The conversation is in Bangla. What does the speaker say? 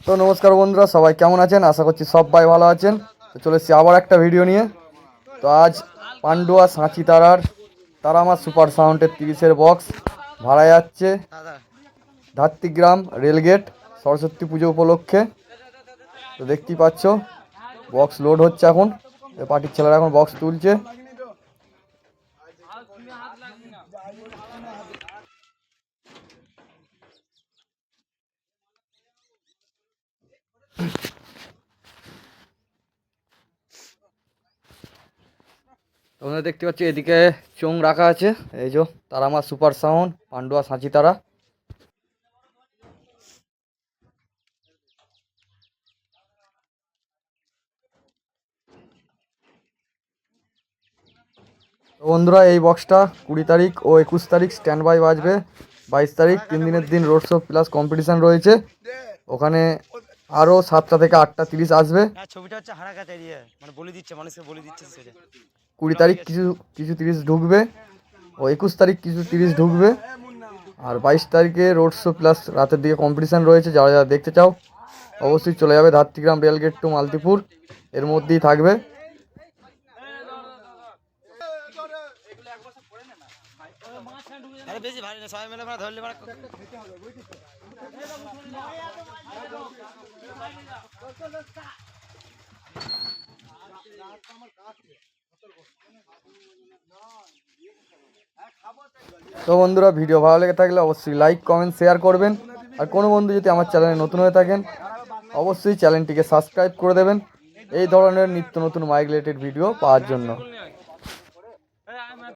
তো নমস্কার বন্ধুরা, সবাই কেমন আছেন? আশা করছি সবাই ভালো আছেন। তো চলে এসেছি আবার একটা ভিডিও নিয়ে। তো আজ পান্ডুয়া সাঁচি তারামা সুপার সাউন্ডের 30-এর বক্স ভাড়া যাচ্ছে ধাত্রীগ্রাম রেলগেট সরস্বতী পুজো উপলক্ষে। তো দেখতেই পাচ্ছ বক্স লোড হচ্ছে এখন, পার্টির ছেলেরা এখন বক্স তুলছে। তোমরা দেখতে পাচ্ছ এদিকে চোং রাখা আছে, এই যে তারামা সুপার সাউন্ড পান্ডুয়া সাঁচি তারা। তো বন্ধুরা, এই বক্সটা 20 তারিখ ও 21 তারিখ স্ট্যান্ড বাই বাজবে। 22 তারিখ 3 দিনের দিন রোড শো প্লাস কম্পিটিশান রয়েছে। ওখানে আরও 7টা থেকে 8টা 30 আসবে। ছবিটা হচ্ছে হারাকাত এরিয়া, মানে বলে দিচ্ছে মানুষকে, বলে দিচ্ছে সেটা। 20 তারিখ কিছু কিছু 30 ঢুকবে ও 21 তারিখ কিছু 30 ঢুকবে। আর 22 তারিখে রোড শো প্লাস রাতের দিকে কম্পিটিশান রয়েছে। যারা যারা দেখতে চাও অবশ্যই চলে যাবে ধাত্রীগ্রাম রেলগেট টু মালতীপুর, এর মধ্যেই থাকবে। আরে বেশি ভারী না, সবাই মিলে ধরলে তো বন্ধুরা, ভিডিও ভালো লেগে থাকলে অবশ্যই লাইক কমেন্ট শেয়ার করবেন। আর কোনো বন্ধু যদি আমার চ্যানেলে নতুন হয়ে থাকেন অবশ্যই চ্যানেলটিকে সাবস্ক্রাইব করে দেবেন এই ধরনের নিত্য নতুন মাইক রিলেটেড ভিডিও পাওয়ার জন্য।